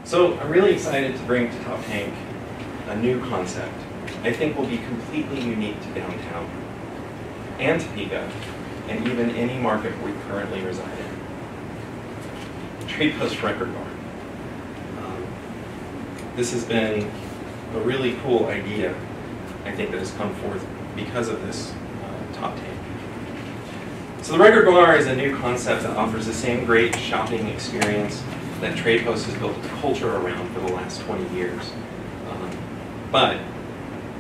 So I'm really excited to bring to Top Tank a new concept I think will be completely unique to downtown and Topeka, and even any market we currently reside in. Tradepost Record Bar. This has been a really cool idea, I think, that has come forth because of this Top Tank. So the Record Bar is a new concept that offers the same great shopping experience that Tradepost has built a culture around for the last 20 years. But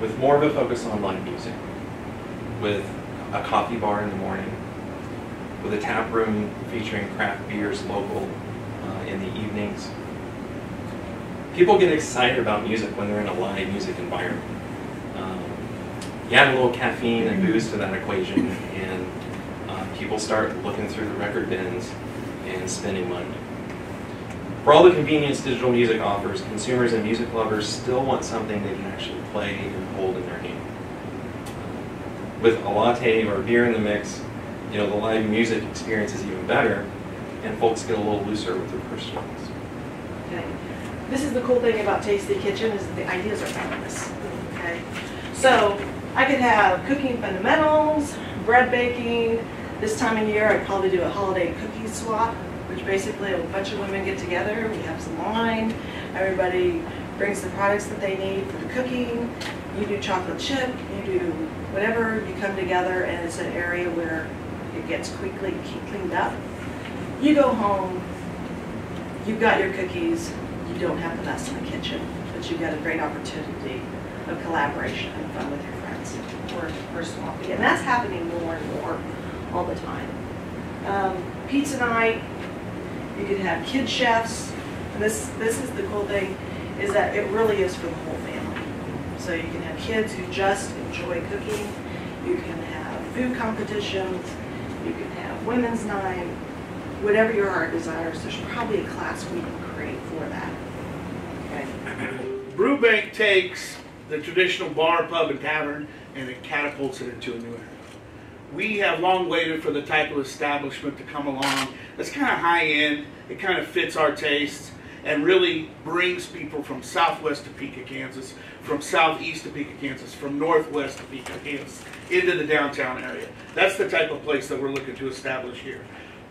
with more of a focus on live music, with a coffee bar in the morning, with a tap room featuring craft beers local in the evenings. People get excited about music when they're in a live music environment. You add a little caffeine and booze to that equation, and people start looking through the record bins and spending money. For all the convenience digital music offers, consumers and music lovers still want something they can actually play and hold in their hand. With a latte or a beer in the mix, you know, the live music experience is even better, and folks get a little looser with their purse strings. Okay. This is the cool thing about Tasty Kitchen, is that the ideas are boundless. Okay. So I could have cooking fundamentals, bread baking. This time of year, I'd probably do a holiday cookie swap, which basically a bunch of women get together, we have some wine, everybody brings the products that they need for the cooking, you do chocolate chip, you do whatever, you come together, and it's an area where it gets quickly cleaned up. You go home, you've got your cookies, you don't have the mess in the kitchen, but you've got a great opportunity of collaboration and fun with your friends or swapping. And that's happening more and more all the time. Pizza night, you could have kid chefs. And this is the cool thing, is that it really is for the whole family. So you can have kids who just enjoy cooking. You can have food competitions. You can have women's night. Whatever your heart desires, there's probably a class we can create for that. Okay. Brew Bank takes the traditional bar, pub, and tavern, and it catapults it into a new era. We have long waited for the type of establishment to come along that's kind of high-end, it kind of fits our tastes, and really brings people from southwest Topeka, Kansas, from southeast Topeka, Kansas, from northwest Topeka, Kansas, into the downtown area. That's the type of place that we're looking to establish here.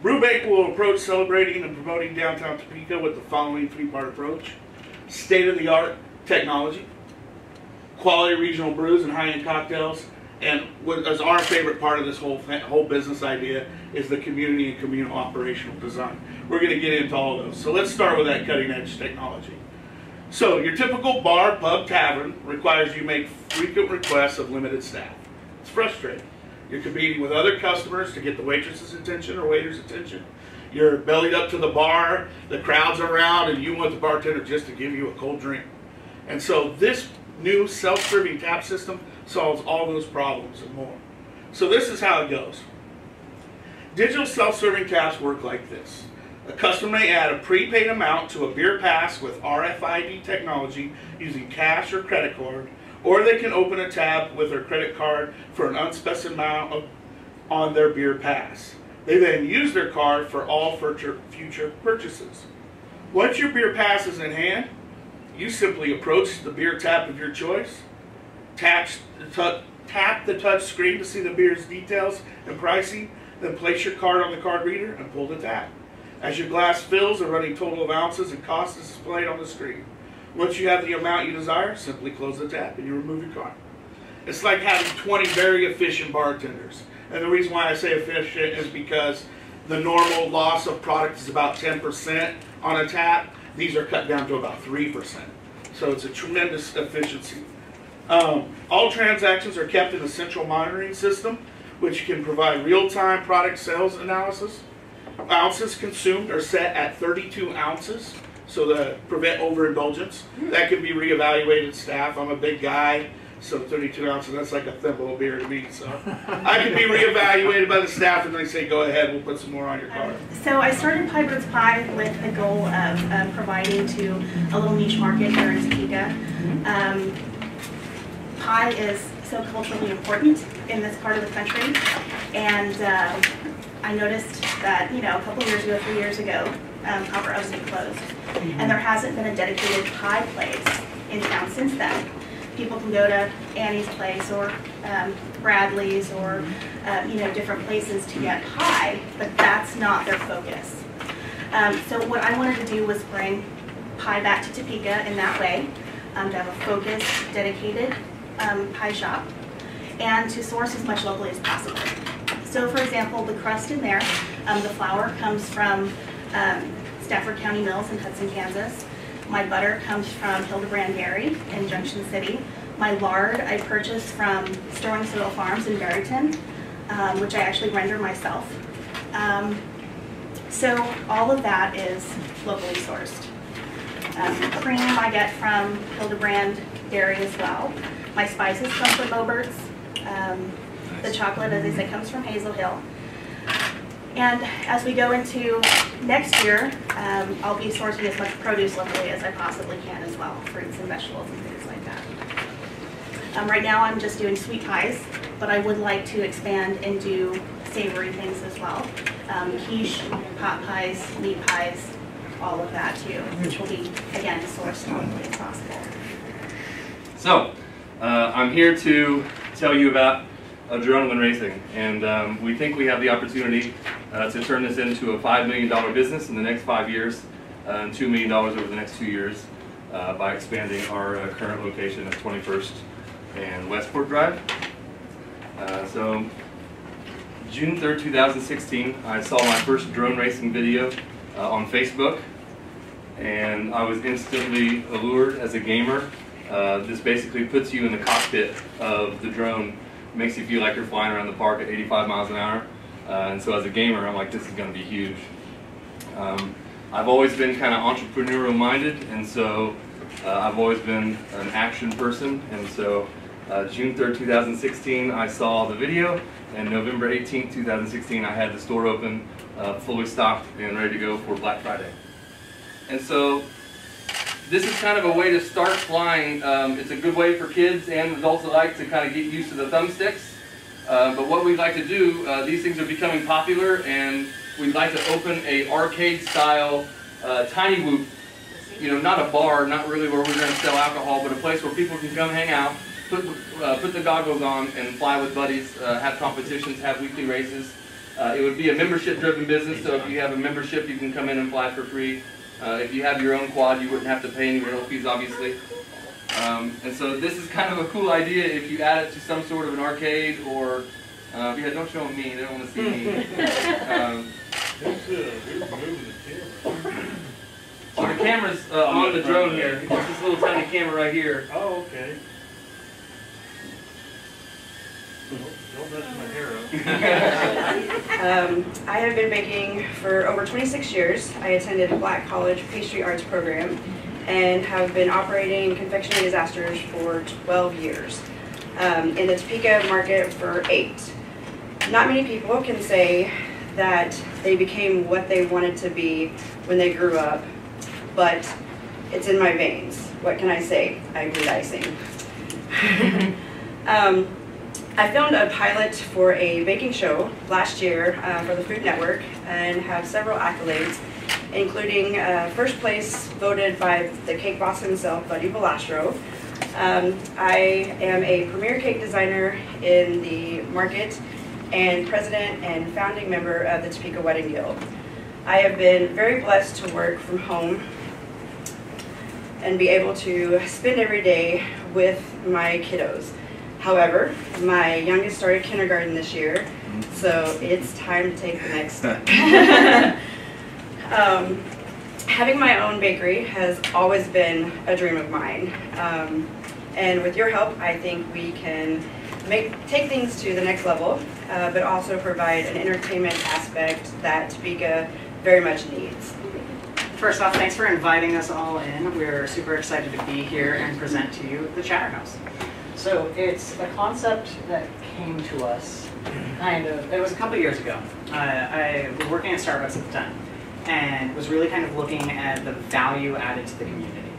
Brew Bank will approach celebrating and promoting downtown Topeka with the following three-part approach: state-of-the-art technology, quality regional brews and high-end cocktails, and what is our favorite part of this whole business idea is the community and communal operational design. We're going to get into all of those. So let's start with that cutting-edge technology. So your typical bar, pub, tavern requires you make frequent requests of limited staff. It's frustrating. You're competing with other customers to get the waitress's attention or waiter's attention. You're bellied up to the bar, the crowd's around, and you want the bartender just to give you a cold drink. And so this new self-serving tap system solves all those problems and more. So this is how it goes. Digital self-serving taps work like this. A customer may add a prepaid amount to a beer pass with RFID technology using cash or credit card, or they can open a tab with their credit card for an unspecified amount on their beer pass. They then use their card for all future purchases. Once your beer pass is in hand, you simply approach the beer tap of your choice, tap the touch screen to see the beer's details and pricing, then place your card on the card reader and pull the tap. As your glass fills, a running total of ounces and cost is displayed on the screen. Once you have the amount you desire, simply close the tap and you remove your card. It's like having 20 very efficient bartenders. And the reason why I say efficient is because the normal loss of product is about 10% on a tap. These are cut down to about 3%. So it's a tremendous efficiency. All transactions are kept in a central monitoring system, which can provide real-time product sales analysis. Ounces consumed are set at 32 ounces, so to prevent overindulgence. That can be reevaluated staff. I'm a big guy, so 32 ounces, that's like a thimble of beer to me. So I can be reevaluated by the staff, and they say, go ahead, we'll put some more on your card. So I started Piper's Pie with the goal of providing to a little niche market here in Topeka. Pie is so culturally important in this part of the country, and I noticed that, you know, a couple years ago, 3 years ago, Copper Ocean closed. And there hasn't been a dedicated pie place in town since then. People can go to Annie's place or Bradley's or different places to get pie, but that's not their focus. So what I wanted to do was bring pie back to Topeka in that way, to have a focused, dedicated pie shop, and to source as much locally as possible. So for example, the crust in there, the flour comes from Stafford County Mills in Hudson, Kansas. My butter comes from Hildebrand Dairy in Junction City. My lard I purchased from Sterling Soil Farms in Barrington, which I actually render myself. So all of that is locally sourced. Cream I get from Hildebrand Dairy as well. My spices come from Mobert's. The chocolate, as I said, comes from Hazel Hill. And as we go into next year, I'll be sourcing as much produce locally as I possibly can as well, fruits and vegetables and things like that. Right now I'm just doing sweet pies, but I would like to expand and do savory things as well. Quiche, pot pies, meat pies, all of that too, which will be, again, sourced locally as possible. So, I'm here to tell you about aDRONealine Racing, and we think we have the opportunity to turn this into a $5 million business in the next 5 years, and $2 million over the next 2 years by expanding our current location at 21st and Westport Drive. So, June 3rd, 2016, I saw my first drone racing video on Facebook, and I was instantly allured as a gamer. This basically puts you in the cockpit of the drone, makes you feel like you're flying around the park at 85 miles an hour. And so as a gamer, I'm like, this is going to be huge. I've always been kind of entrepreneurial minded, and so I've always been an action person. And so June 3rd, 2016, I saw the video, and November 18th, 2016, I had the store open, fully stocked and ready to go for Black Friday. And so this is kind of a way to start flying. It's a good way for kids and adults alike to kind of get used to the thumbsticks. But what we'd like to do, these things are becoming popular, and we'd like to open a arcade-style tiny whoop. Not a bar, not really where we're going to sell alcohol, but a place where people can come hang out, put the goggles on, and fly with buddies, have competitions, have weekly races. It would be a membership-driven business, so if you have a membership, you can come in and fly for free. If you have your own quad, you wouldn't have to pay any rental fees, obviously. And so this is kind of a cool idea if you add it to some sort of an arcade, or yeah, don't show them me, they don't want to see me. So the camera's on the drone here. It's this little tiny camera right here. Oh, okay. Don't mess my hair up. I have been baking for over 26 years. I attended a Black College Pastry Arts program and have been operating confectionery disasters for 12 years. In the Topeka market for 8. Not many people can say that they became what they wanted to be when they grew up, but it's in my veins. What can I say? I grew icing. I filmed a pilot for a baking show last year for the Food Network and have several accolades, including first place voted by the cake boss himself, Buddy Velastro. I am a premier cake designer in the market and president and founding member of the Topeka Wedding Guild. I have been very blessed to work from home and be able to spend every day with my kiddos. However, my youngest started kindergarten this year, so it's time to take the next step. Having my own bakery has always been a dream of mine. And with your help, I think we can take things to the next level, but also provide an entertainment aspect that Topeka very much needs. First off, thanks for inviting us all in. We're super excited to be here and present to you the Chatter House. So it's a concept that came to us it was a couple years ago. I was working at Starbucks at the time and was really kind of looking at the value added to the community.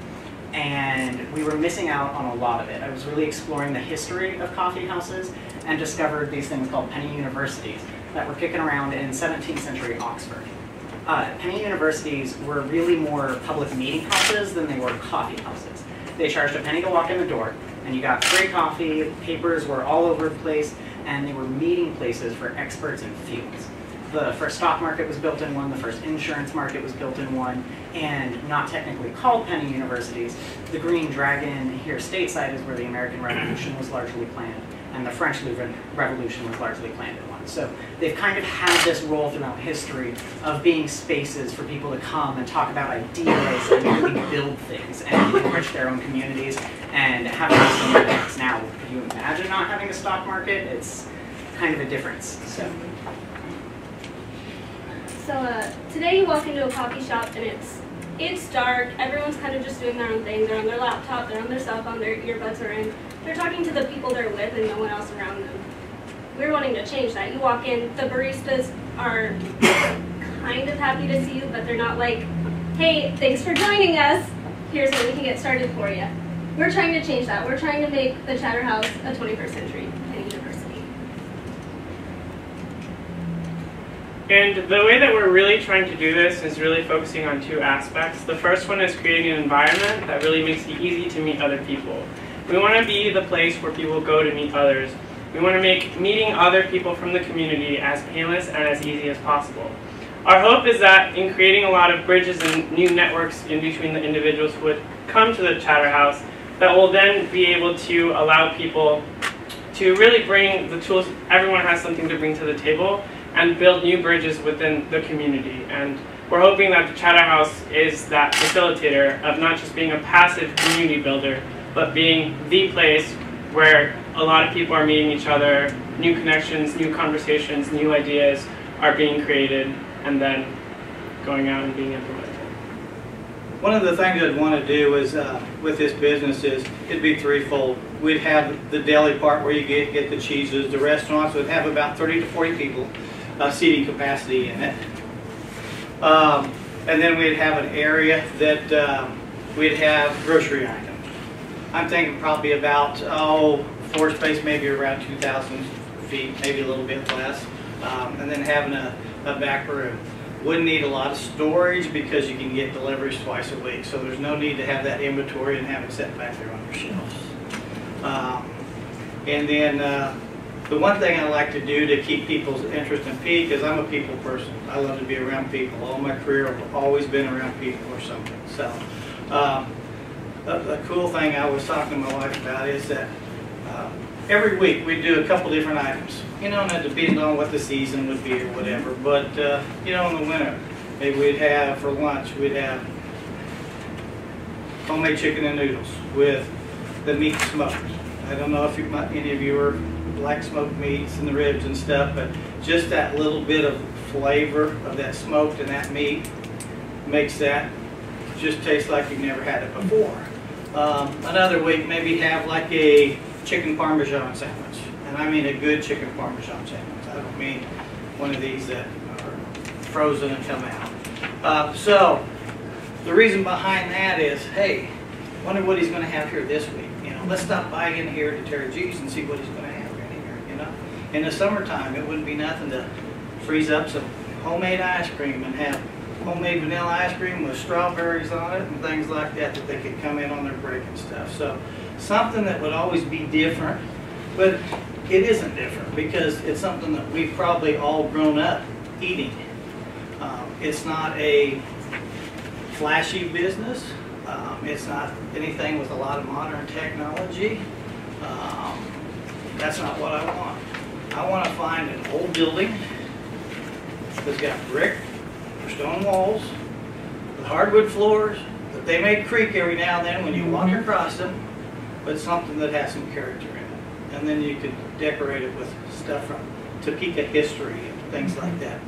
And we were missing out on a lot of it. I was really exploring the history of coffee houses and discovered these things called penny universities that were kicking around in 17th century Oxford. Penny universities were really more public meeting houses than they were coffee houses. They charged a penny to walk in the door, and you got free coffee, papers were all over the place, and they were meeting places for experts in fields. The first stock market was built in one, the first insurance market was built in one, and not technically called Penny universities. The Green Dragon here stateside is where the American Revolution was largely planned, and the French Revolution was largely planned in one. So they've kind of had this role throughout history of being spaces for people to come and talk about ideas and really build things and enrich their own communities and have some impacts. Now, could you imagine not having a stock market? It's kind of a difference. So today you walk into a coffee shop and it's dark, everyone's kind of just doing their own thing, they're on their laptop, they're on their cell phone, their earbuds are in, they're talking to the people they're with and no one else around them. We're wanting to change that. You walk in, the baristas are kind of happy to see you, but they're not like, hey, thanks for joining us, here's how we can get started for you. We're trying to change that. We're trying to make the Chatter House a 21st century Penny University. And the way that we're really trying to do this is really focusing on two aspects. The first one is creating an environment that really makes it easy to meet other people. We want to be the place where people go to meet others. We want to make meeting other people from the community as painless and as easy as possible. Our hope is that in creating a lot of bridges and new networks in between the individuals who would come to the Chatter House, that will then be able to allow people to really bring the tools, everyone has something to bring to the table, and build new bridges within the community. And we're hoping that the Chatter House is that facilitator of not just being a passive community builder, but being the place where a lot of people are meeting each other, new connections, new conversations, new ideas are being created, and then going out and being implemented. One of the things I'd want to do is, with this business is, it'd be threefold. We'd have the deli part where you get the cheeses. The restaurants would have about 30 to 40 people, seating capacity in it. And then we'd have an area that we'd have grocery items. I'm thinking probably about, floor space maybe around 2,000 feet, maybe a little bit less. And then having a back room. Wouldn't need a lot of storage because you can get deliveries twice a week. So there's no need to have that inventory and have it set back there on your shelves. And then the one thing I like to do to keep people's interest in Peak is I'm a people person. I love to be around people. All my career I've always been around people or something. So the cool thing I was talking to my wife about is that every week we do a couple different items. You know, and depending on what the season would be or whatever. But you know, in the winter, maybe we'd have for lunch, we'd have homemade chicken and noodles with the meat smoked. I don't know if any of you are like smoked meats and the ribs and stuff, but just that little bit of flavor of that smoked and that meat makes that just taste like you've never had it before. Another week, maybe have like a chicken Parmesan sandwich. And I mean a good chicken Parmesan sandwich. I don't mean one of these that are frozen and come out. So the reason behind that is, hey, wonder what he's going to have here this week. You know, let's stop by in here to Terry G's and see what he's going to have in here. You know, in the summertime, it wouldn't be nothing to freeze up some homemade ice cream and have homemade vanilla ice cream with strawberries on it and things like that that they could come in on their break and stuff. So something that would always be different, but it isn't different because it's something that we've probably all grown up eating. It's not a flashy business. It's not anything with a lot of modern technology. That's not what I want. I want to find an old building that's got brick or stone walls with hardwood floors that they may creak every now and then when you walk across them, but something that has some character in it. And then you could decorate it with stuff from Topeka history and things like that.